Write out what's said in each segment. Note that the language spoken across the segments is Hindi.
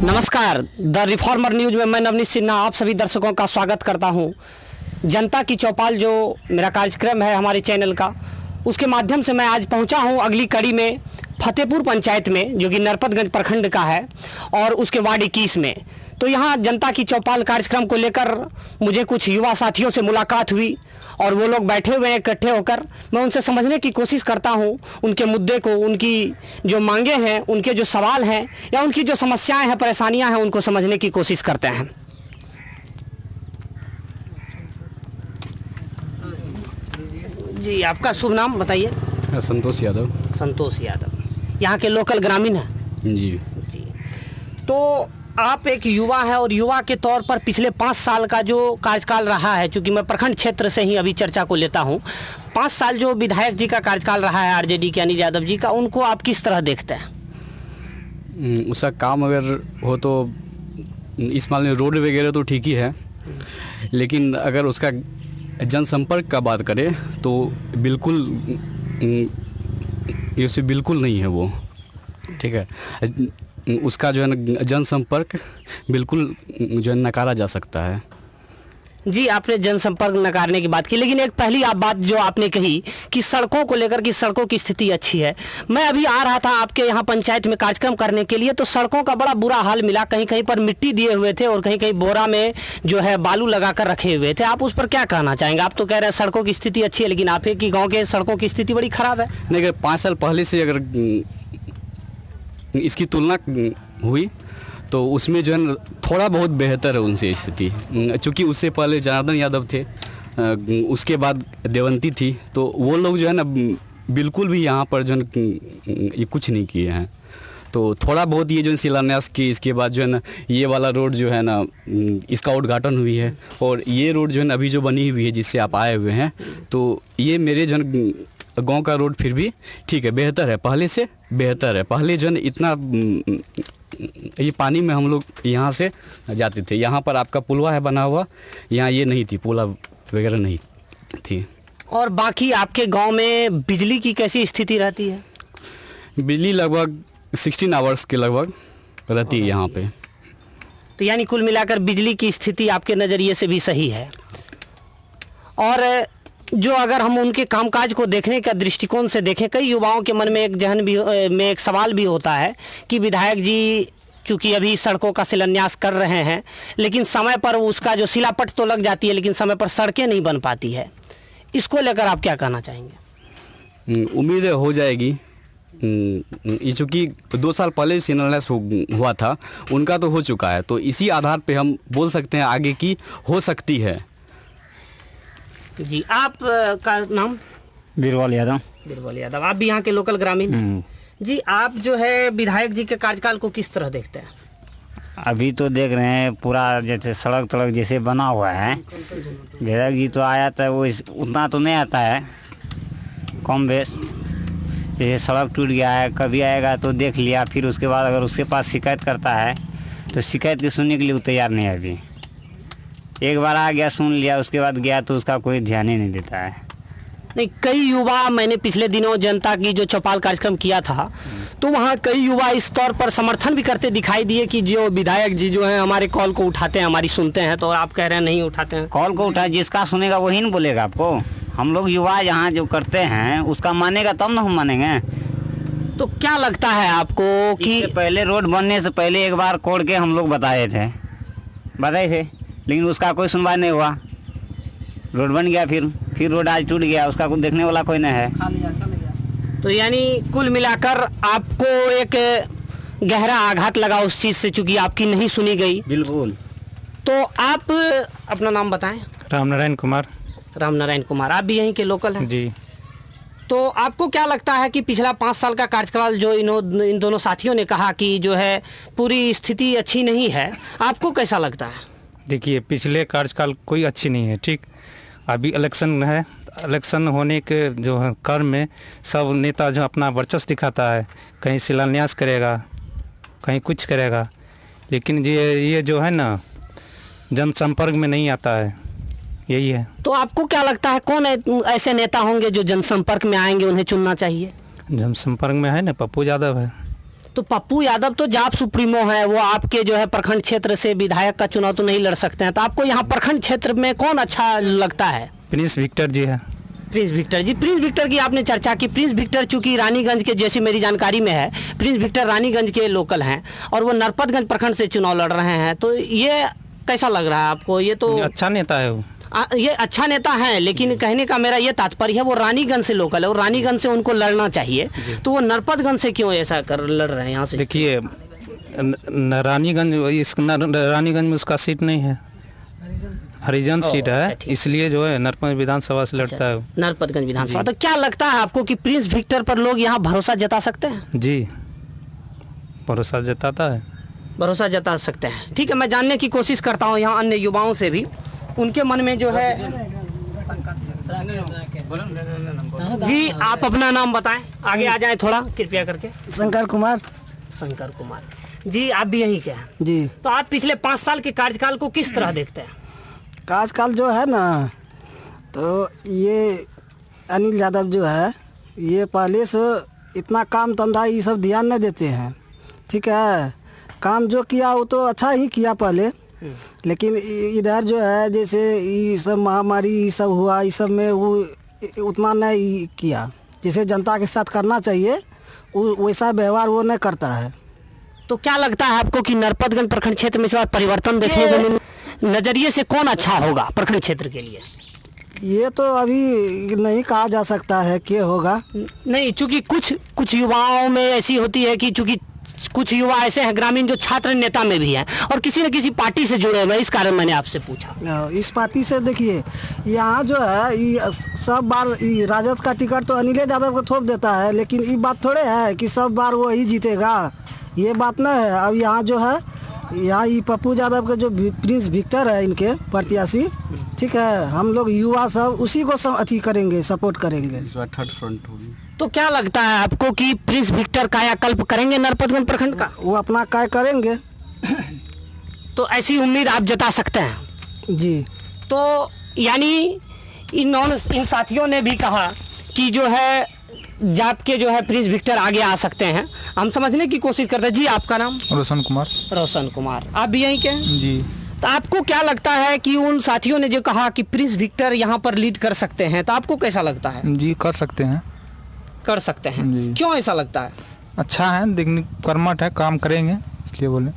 नमस्कार, द रिफॉर्मर न्यूज में मैं नवनीत सिन्हा आप सभी दर्शकों का स्वागत करता हूं। जनता की चौपाल जो मेरा कार्यक्रम है हमारे चैनल का, उसके माध्यम से मैं आज पहुंचा हूं अगली कड़ी में फतेहपुर पंचायत में, जो कि नरपतगंज प्रखंड का है, और उसके वार्ड 21 में। तो यहां जनता की चौपाल कार्यक्रम को लेकर मुझे कुछ युवा साथियों से मुलाकात हुई और वो लोग बैठे हुए हैं इकट्ठे होकर। मैं उनसे समझने की कोशिश करता हूं उनके मुद्दे को, उनकी जो मांगे हैं, उनके जो सवाल हैं या उनकी जो समस्याएं हैं, परेशानियां हैं, उनको समझने की कोशिश करते हैं। जी, आपका शुभ नाम बताइए। संतोष यादव। संतोष यादव यहाँ के लोकल ग्रामीण हैं? जी। तो आप एक युवा हैं और युवा के तौर पर पिछले 5 साल का जो कार्यकाल रहा है, चूँकि मैं प्रखंड क्षेत्र से ही अभी चर्चा को लेता हूँ, 5 साल जो विधायक जी का कार्यकाल रहा है आरजेडी के अनिल यादव जी का, उनको आप किस तरह देखते हैं? उसका काम अगर हो तो इस मामले में रोड वगैरह तो ठीक ही है, लेकिन अगर उसका जनसंपर्क का बात करें तो बिल्कुल ये बिल्कुल नहीं है वो, ठीक है। उसका जो है ना जनसंपर्क बिल्कुल जो है नकारा जा सकता है। जी, आपने जनसंपर्क नकारने की बात की, लेकिन एक पहली आप बात जो आपने कही कि सड़कों को लेकर कि सड़कों की स्थिति अच्छी है। मैं अभी आ रहा था आपके यहाँ पंचायत में कार्यक्रम करने के लिए, तो सड़कों का बड़ा बुरा हाल मिला। कहीं कहीं पर मिट्टी दिए हुए थे और कहीं कहीं बोरा में जो है बालू लगा कर रखे हुए थे। आप उस पर क्या कहना चाहेंगे? आप तो कह रहे हैं सड़कों की स्थिति अच्छी है, लेकिन आप की गाँव के सड़कों की स्थिति बड़ी खराब है। नहीं, अगर 5 साल पहले से अगर इसकी तुलना हुई तो उसमें जो है ना थोड़ा बहुत बेहतर है उनसे स्थिति, चूँकि उससे पहले जनार्दन यादव थे, उसके बाद देवंती थी, तो वो लोग जो है ना बिल्कुल भी यहाँ पर जो है ये कुछ नहीं किए हैं। तो थोड़ा बहुत ये जो शिलान्यास की, इसके बाद जो है ना ये वाला रोड जो है ना इसका उद्घाटन हुई है, और ये रोड जो है ना अभी जो बनी हुई है जिससे आप आए हुए हैं, तो ये मेरे जो है गांव का रोड फिर भी ठीक है, बेहतर है, पहले से बेहतर है। पहले जो है इतना ये पानी में हम लोग यहाँ से जाते थे। यहाँ पर आपका पुलवा है बना हुआ, यहाँ ये नहीं थी, पुला वगैरह नहीं थी। और बाकी आपके गांव में बिजली की कैसी स्थिति रहती है? बिजली लगभग 16 आवर्स के लगभग रहती है यहाँ पे। तो यानी कुल मिलाकर बिजली की स्थिति आपके नज़रिए से भी सही है। और जो अगर हम उनके कामकाज को देखने का दृष्टिकोण से देखें, कई युवाओं के मन में एक जहन भी में एक सवाल भी होता है कि विधायक जी चूँकि अभी सड़कों का शिलान्यास कर रहे हैं, लेकिन समय पर उसका जो शिलापट तो लग जाती है, लेकिन समय पर सड़कें नहीं बन पाती है। इसको लेकर आप क्या कहना चाहेंगे? उम्मीद है हो जाएगी। ये चूँकि 2 साल पहले शिलान्यास हुआ था, उनका तो हो चुका है, तो इसी आधार पे हम बोल सकते हैं आगे की हो सकती है। जी, आप का नाम? बीरबल यादव। बीरबल यादव, आप भी यहाँ के लोकल ग्रामीण? जी, आप जो है विधायक जी के कार्यकाल को किस तरह देखते हैं? अभी तो देख रहे हैं पूरा जैसे सड़क जैसे बना हुआ है। विधायक जी तो आया था, वो उतना तो नहीं आता है, कम बेस। जैसे सड़क टूट गया है, कभी आएगा तो देख लिया, फिर उसके बाद अगर उसके पास शिकायत करता है तो शिकायत की सुनने के लिए वो तैयार नहीं है। अभी एक बार आ गया, सुन लिया, उसके बाद गया तो उसका कोई ध्यान ही नहीं देता है। नहीं, कई युवा, मैंने पिछले दिनों जनता की जो चौपाल कार्यक्रम किया था, तो वहाँ कई युवा इस तौर पर समर्थन भी करते दिखाई दिए कि जो विधायक जी जो हैं हमारे कॉल को उठाते हैं, हमारी सुनते हैं। तो आप कह रहे हैं नहीं उठाते हैं। कॉल को उठा, जिसका सुनेगा वही नहीं बोलेगा आपको। हम लोग युवा यहाँ जो करते हैं उसका मानेगा तब ना हम मानेंगे। तो क्या लगता है आपको कि पहले रोड बनने से पहले एक बार कोड़ के हम लोग बताए थे, लेकिन उसका कोई सुनवाई नहीं हुआ। रोड बन गया, फिर रोड आज टूट गया, उसका कुछ देखने वाला कोई नहीं है। तो यानी कुल मिलाकर आपको एक गहरा आघात लगा उस चीज़ से, चूँकि आपकी नहीं सुनी गई। बिल्कुल। तो आप अपना नाम बताएं। रामनारायण कुमार। रामनारायण कुमार, आप भी यहीं के लोकल हैं? जी। तो आपको क्या लगता है कि पिछला 5 साल का कार्यकाल जो इन दोनों साथियों ने कहा कि जो है पूरी स्थिति अच्छी नहीं है, आपको कैसा लगता है? देखिए, पिछले कार्यकाल कोई अच्छी नहीं है, ठीक। अभी इलेक्शन है, इलेक्शन होने के जो है क्रम में सब नेता जो अपना वर्चस्व दिखाता है, कहीं शिलान्यास करेगा, कहीं कुछ करेगा, लेकिन ये जो है ना जनसंपर्क में नहीं आता है, यही है। तो आपको क्या लगता है कौन ऐसे नेता होंगे जो जनसंपर्क में आएंगे, उन्हें चुनना चाहिए? जनसंपर्क में है ना पप्पू यादव है। तो पप्पू यादव तो जाप सुप्रीमो है, वो आपके जो है प्रखंड क्षेत्र से विधायक का चुनाव तो नहीं लड़ सकते हैं, तो आपको यहाँ प्रखंड क्षेत्र में कौन अच्छा लगता है? प्रिंस विक्टर जी है। प्रिंस विक्टर जी, प्रिंस विक्टर की आपने चर्चा की। प्रिंस विक्टर चूंकि रानीगंज के, जैसी मेरी जानकारी में है, प्रिंस विक्टर रानीगंज के लोकल हैं और वो नरपतगंज प्रखंड से चुनाव लड़ रहे हैं, तो ये कैसा लग रहा है आपको? ये तो अच्छा नेता है वो। ये अच्छा नेता है, लेकिन कहने का मेरा ये तात्पर्य है वो रानीगंज से लोकल है और रानीगंज से उनको लड़ना चाहिए, तो वो नरपतगंज से क्यों ऐसा कर लड़ रहे हैं यहाँ से? देखिए रानीगंज में उसका सीट नहीं है, हरिजन सीट है, इसलिए जो है नरपतगंज विधानसभा से लड़ता है। नरपतगंज विधानसभा। तो क्या लगता है आपको कि प्रिंस विक्टर पर लोग यहाँ भरोसा जता सकते हैं? जी, भरोसा जताता है, भरोसा जता सकते हैं। ठीक है, मैं जानने की कोशिश करता हूँ यहाँ अन्य युवाओं से भी, उनके मन में जो है। जी, आप अपना नाम बताएं, आगे आ जाएं थोड़ा कृपया करके। शंकर कुमार। शंकर कुमार जी, आप भी यहीं के हैं? जी। तो आप पिछले 5 साल के कार्यकाल को किस तरह देखते हैं? कार्यकाल जो है ना, तो ये अनिल यादव जो है, ये पहले से इतना काम धंधा ये सब ध्यान नहीं देते हैं। ठीक है, काम जो किया वो तो अच्छा ही किया पहले, लेकिन इधर जो है जैसे ये सब महामारी ये सब हुआ, इस सब में वो उतना नहीं किया जैसे जनता के साथ करना चाहिए, वैसा व्यवहार वो नहीं करता है। तो क्या लगता है आपको कि नरपतगंज प्रखंड क्षेत्र में इस बार परिवर्तन देखने को मिले? नजरिए से कौन अच्छा होगा प्रखंड क्षेत्र के लिए? ये तो अभी नहीं कहा जा सकता है क्या होगा। नहीं, चूंकि कुछ युवाओं में ऐसी होती है कि चूंकि कुछ युवा ऐसे हैं ग्रामीण जो छात्र नेता में भी हैं और किसी न किसी पार्टी से जुड़े हुए, इस कारण मैंने आपसे पूछा। इस पार्टी से देखिए, यहाँ जो है ये सब बार राजद का टिकट तो अनिल यादव को थोप देता है, लेकिन ये बात थोड़े है कि सब बार वो ही जीतेगा, ये बात नहीं है। अब यहाँ जो है, यहाँ ये पप्पू यादव के जो प्रिंस विक्टर है इनके प्रत्याशी, ठीक है, हम लोग युवा सब उसी को सब अथी करेंगे, सपोर्ट करेंगे। इस बार थर्ड फ्रंट होगी। तो क्या लगता है आपको कि प्रिंस विक्टर कायाकल्प करेंगे नरपतगंज प्रखंड का? वो अपना काय करेंगे। तो ऐसी उम्मीद आप जता सकते हैं? जी। तो यानी इन साथियों ने भी कहा कि जो है जाप के जो है प्रिंस विक्टर आगे आ सकते हैं। हम समझने की कोशिश करते हैं। जी, आपका नाम? रोशन कुमार। रोशन कुमार, आप भी यहीं के हैं? जी। तो आपको क्या लगता है कि उन साथियों ने जो कहा कि प्रिंस विक्टर यहाँ पर लीड कर सकते हैं, तो आपको कैसा लगता है? जी, कर सकते हैं। कर सकते हैं जी। क्यों ऐसा लगता है? अच्छा है, देखने कर्मठ है, काम करेंगे इसलिए बोले।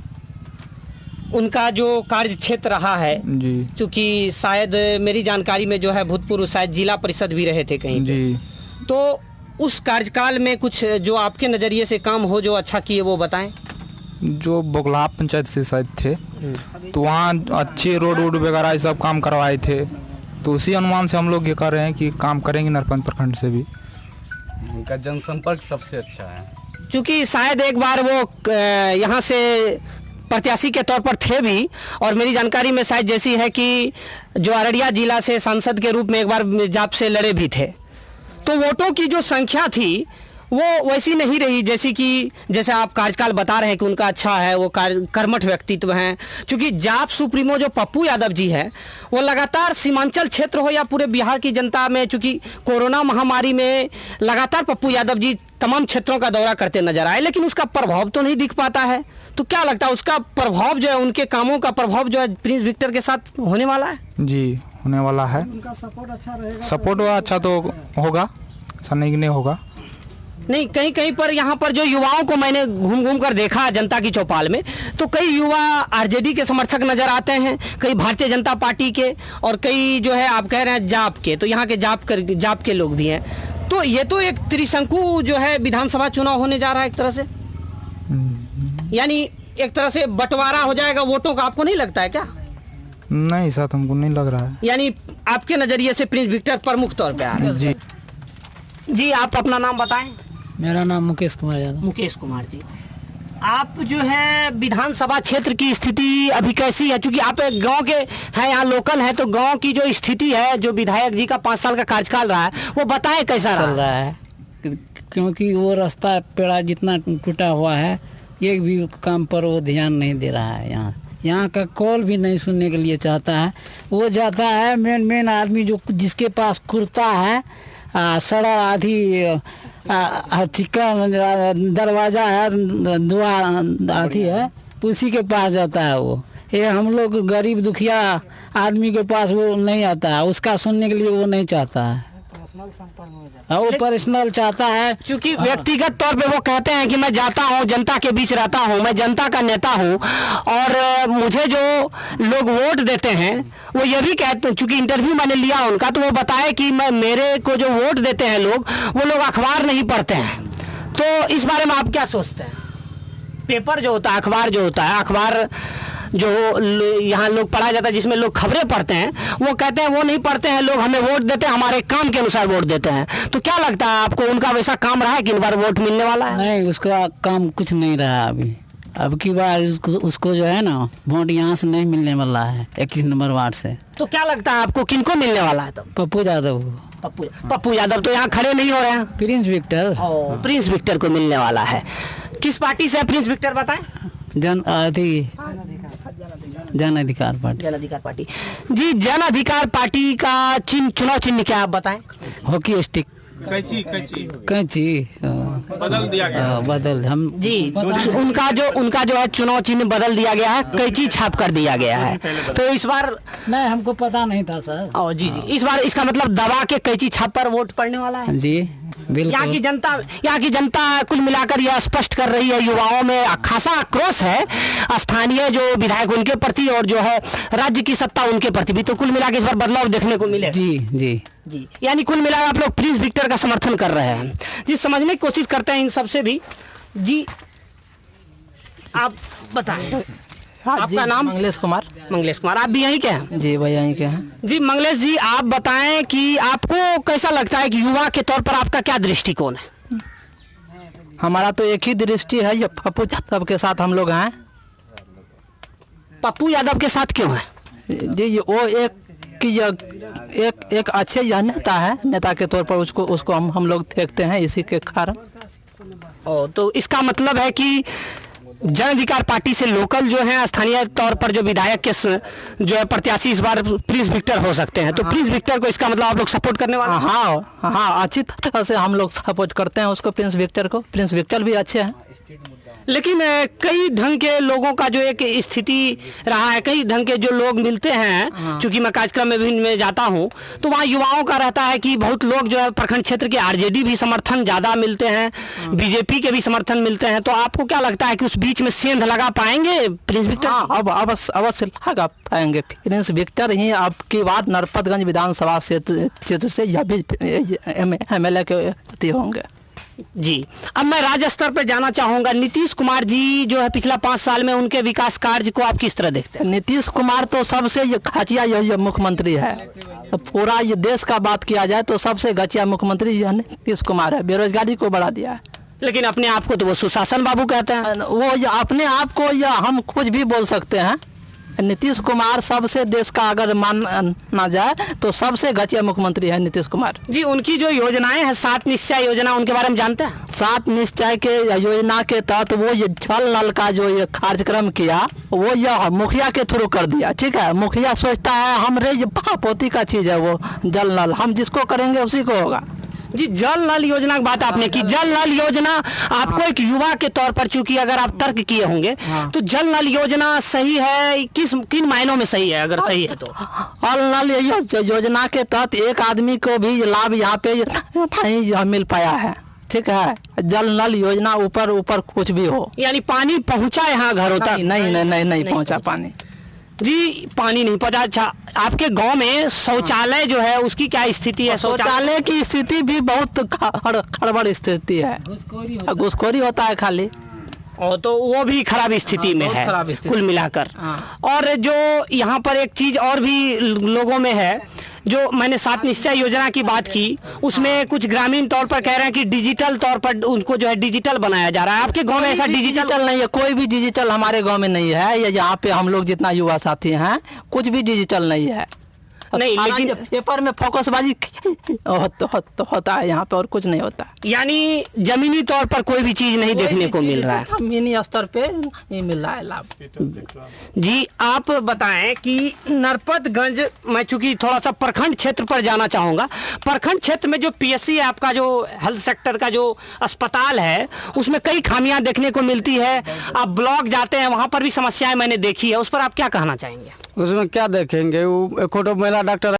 उनका जो कार्य क्षेत्र रहा है जी, क्योंकि शायद मेरी जानकारी में जो है भूतपूर्व शायद जिला परिषद भी रहे थे कहीं पे। जी। तो उस कार्यकाल में कुछ जो आपके नज़रिए से काम हो जो अच्छा किए वो बताएं। जो बगला पंचायत से शायद थे, तो वहाँ अच्छे रोड वगैरह ये सब काम करवाए थे, तो उसी अनुमान से हम लोग ये कर रहे हैं कि काम करेंगे नरपतगंज प्रखंड से भी। उनका जनसंपर्क सबसे अच्छा है, क्योंकि शायद एक बार वो यहाँ से प्रत्याशी के तौर पर थे भी, और मेरी जानकारी में शायद जैसी है कि जो अररिया जिला से सांसद के रूप में एक बार जाप से लड़े भी थे, तो वोटों की जो संख्या थी वो वैसी नहीं रही जैसे आप कार्यकाल बता रहे हैं कि उनका अच्छा है, वो कर्मठ व्यक्तित्व हैं। क्योंकि जाप सुप्रीमो जो पप्पू यादव जी हैं, वो लगातार सीमांचल क्षेत्र हो या पूरे बिहार की जनता में, चूँकि कोरोना महामारी में लगातार पप्पू यादव जी तमाम क्षेत्रों का दौरा करते नजर आए, लेकिन उसका प्रभाव तो नहीं दिख पाता है। तो क्या लगता है उसका प्रभाव जो है, उनके कामों का प्रभाव जो है प्रिंस विक्टर के साथ होने वाला है? जी, होने वाला है। उनका सपोर्ट अच्छा रहेगा। सपोर्ट अच्छा तो होगा, अच्छा नहीं होगा। नहीं, कहीं कहीं पर यहाँ पर जो युवाओं को मैंने घूम कर देखा जनता की चौपाल में, तो कई युवा आरजेडी के समर्थक नजर आते हैं, कई भारतीय जनता पार्टी के, और कई जो है आप कह रहे हैं जाप के, तो यहाँ के जाप के लोग भी हैं। तो ये तो एक त्रिशंकु जो है विधानसभा चुनाव होने जा रहा है एक तरह से, यानी एक तरह से बंटवारा हो जाएगा वोटों का, आपको नहीं लगता है क्या? नहीं साथ हमको नहीं लग रहा है। यानी आपके नजरिए से प्रिंस विक्टर प्रमुख तौर पे आ रहे हैं। जी। जी, आप अपना नाम बताएं। मेरा नाम मुकेश कुमार यादव। मुकेश कुमार जी, आप जो है विधानसभा क्षेत्र की स्थिति अभी कैसी है? क्योंकि आप एक गांव के हैं, यहाँ लोकल है, तो गांव की जो स्थिति है, जो विधायक जी का 5 साल का कार्यकाल रहा है, वो बताएं कैसा चल रहा है। क्योंकि वो रास्ता पेड़ा जितना टूटा हुआ है, एक भी काम पर वो ध्यान नहीं दे रहा है। यहाँ का कॉल भी नहीं सुनने के लिए चाहता है। वो जाता है मेन आदमी जो जिसके पास कुर्ता है, सड़ा आधी चिकन दरवाजा है, दुआ अथी है, उसी के पास जाता है वो। ये हम लोग गरीब दुखिया आदमी के पास वो नहीं आता है, उसका सुनने के लिए वो नहीं चाहता है, वो पर्सनल चाहता है। क्योंकि व्यक्तिगत तौर पे वो कहते हैं कि मैं जाता हूँ, जनता के बीच रहता हूँ, मैं जनता का नेता हूँ, और मुझे जो लोग वोट देते हैं वो ये भी कहते हैं, चूंकि इंटरव्यू मैंने लिया उनका, तो वो बताए कि मेरे को जो वोट देते हैं लोग, वो लोग अखबार नहीं पढ़ते हैं। तो इस बारे में आप क्या सोचते हैं? पेपर जो होता है, अखबार जो होता है, अखबार जो यहाँ लोग पढ़ा जाता है, जिसमें लोग खबरें पढ़ते हैं, वो कहते हैं वो नहीं पढ़ते हैं लोग, हमें वोट देते हैं, हमारे काम के अनुसार वोट देते हैं। तो क्या लगता है आपको, उनका वैसा काम रहा है कि इन बार वोट मिलने वाला है? नहीं, उसका काम कुछ नहीं रहा अभी। अब की बार उसको जो है ना, वोट यहाँ से नहीं मिलने वाला है, 21 नंबर वार्ड से। तो क्या लगता है आपको, किनको मिलने वाला है? तो पप्पू यादव। पप्पू यादव तो यहाँ खड़े नहीं हो रहे हैं। Prince Victor. प्रिंस विक्टर को मिलने वाला है। किस पार्टी से प्रिंस विक्टर बताएं? जन अधिकार पार्टी। जन अधिकार पार्टी। जी, जन अधिकार पार्टी का चुनाव चिन्ह क्या, आप बताएं? Hockey stick. कैंची बदल दिया गया। बदल हम जी, उनका जो है चुनाव चिन्ह बदल दिया गया है, कैंची छाप कर दिया गया है। तो इस बार नहीं, हमको पता नहीं था सर। जी, इस बार इसका मतलब दबा के कैंची छाप पर वोट पड़ने वाला है। जी बिल्कुल। यहाँ की जनता कुल मिलाकर यह स्पष्ट कर रही है, युवाओं में खासा आक्रोश है स्थानीय जो विधायक उनके प्रति और जो है राज्य की सत्ता उनके प्रति भी। तो कुल मिलाकर इस बार बदलाव देखने को मिले। जी, यानी कुल मिलाकर आप लोग प्रिंस विक्टर का समर्थन कर रहे हैं। जी, समझने की कोशिश करते हैं इन सबसे भी। जी, आप बताएं। आपका नाम? मंगलेश कुमार। मंगलेश कुमार, आप भी यहीं के हैं? जी भाई, यहीं के हैं। जी मंगलेश जी, आप बताएं कि आपको कैसा लगता है कि युवा के तौर पर आपका क्या दृष्टिकोण है? हमारा तो एक ही दृष्टि है, ये पप्पू यादव के साथ हम लोग हैं। पप्पू यादव के साथ क्यों है? जी, वो एक अच्छे यह नेता है, नेता के तौर पर उसको हम लोग देखते हैं, इसी के कारण। तो इसका मतलब है कि जन अधिकार पार्टी से लोकल जो है स्थानीय तौर पर जो विधायक के जो है प्रत्याशी इस बार प्रिंस विक्टर हो सकते हैं। तो प्रिंस विक्टर को इसका मतलब आप लोग सपोर्ट करने वाले हैं? हाँ, अच्छी तरह से हम लोग सपोर्ट करते हैं उसको, प्रिंस विक्टर को। प्रिंस विक्टर भी अच्छे हैं, लेकिन कई ढंग के लोगों का जो एक स्थिति रहा है, कई ढंग के जो लोग मिलते हैं, चूंकि मैं कार्यक्रम में भी में जाता हूं, तो वहाँ युवाओं का रहता है कि बहुत लोग जो है प्रखंड क्षेत्र के आरजेडी भी समर्थन ज़्यादा मिलते हैं, बीजेपी के भी समर्थन मिलते हैं। तो आपको क्या लगता है कि उस बीच में सेंध लगा पाएंगे प्रिंस विक्टर? अब अवश्य लगा पाएंगे प्रिंस विक्टर ही। अब की बात नरपतगंज विधानसभा क्षेत्र से यह भी MLA के होंगे। जी, अब मैं राज्य स्तर पर जाना चाहूंगा। नीतीश कुमार जी जो है पिछला 5 साल में उनके विकास कार्य को आप किस तरह देखते हैं? नीतीश कुमार तो सबसे घटिया ये मुख्यमंत्री है। पूरा ये देश का बात किया जाए तो सबसे घटिया मुख्यमंत्री यह नीतीश कुमार है। बेरोजगारी को बढ़ा दिया है। लेकिन अपने आप को तो वो सुशासन बाबू कहते हैं। वो अपने आप को या हम कुछ भी बोल सकते हैं। नीतीश कुमार सबसे देश का अगर माना जाए तो सबसे घटिया मुख्यमंत्री है नीतीश कुमार जी। उनकी जो योजनाएं हैं, 7 निश्चय योजना, उनके बारे में जानते हैं? 7 निश्चय के योजना के तहत वो ये जल नल का जो ये कार्यक्रम किया, वो ये मुखिया के थ्रू कर दिया। ठीक है, मुखिया सोचता है हमरे ये पोती का चीज है वो जल नल, हम जिसको करेंगे उसी को होगा। जी, जल नल योजना की बात आपने की। जल नल योजना आपको एक युवा के तौर पर, चूंकि अगर आप तर्क किए होंगे, तो जल नल योजना सही है, किन मायनों में सही है? अगर सही है तो जल नल योजना के तहत एक आदमी को भी लाभ यहाँ पे नहीं मिल पाया है। ठीक है, जल नल योजना ऊपर कुछ भी हो, यानी पानी पहुँचा यहाँ घरों तक? नहीं पहुँचा पानी। जी, पानी नहीं पहुंचा। अच्छा, आपके गांव में शौचालय जो है उसकी क्या स्थिति है? शौचालय की स्थिति भी बहुत खड़बड़ स्थिति है, घुसखोरी होता है खाली। तो वो भी खराब स्थिति में है कुल मिलाकर। और जो यहाँ पर एक चीज और भी लोगों में है, जो मैंने 7 निश्चय योजना की बात की, उसमें कुछ ग्रामीण तौर पर कह रहे हैं कि डिजिटल तौर पर उनको जो है डिजिटल बनाया जा रहा है। आपके गांव में ऐसा डिजिटल नहीं है? कोई भी डिजिटल हमारे गांव में नहीं है। ये यहाँ पे हम लोग जितना युवा साथी हैं, कुछ भी डिजिटल नहीं है। नहीं, लेकिन पेपर में फोकसबाजी होता है यहाँ पे, और कुछ नहीं होता। यानी जमीनी तौर पर कोई भी चीज नहीं देखने को मिल रहा है, जमीनी स्तर पे नहीं मिल रहा है लाभ। जी आप बताएं कि नरपतगंज, मैं चूंकि थोड़ा सा प्रखंड क्षेत्र पर जाना चाहूँगा, प्रखंड क्षेत्र में जो पीएससी है आपका, जो हेल्थ सेक्टर का जो अस्पताल है, उसमें कई खामियां देखने को मिलती है। आप ब्लॉक जाते हैं, वहाँ पर भी समस्याएं मैंने देखी है, उस पर आप क्या कहना चाहेंगे? उसमें क्या देखेंगे, वो एक महिला डॉक्टर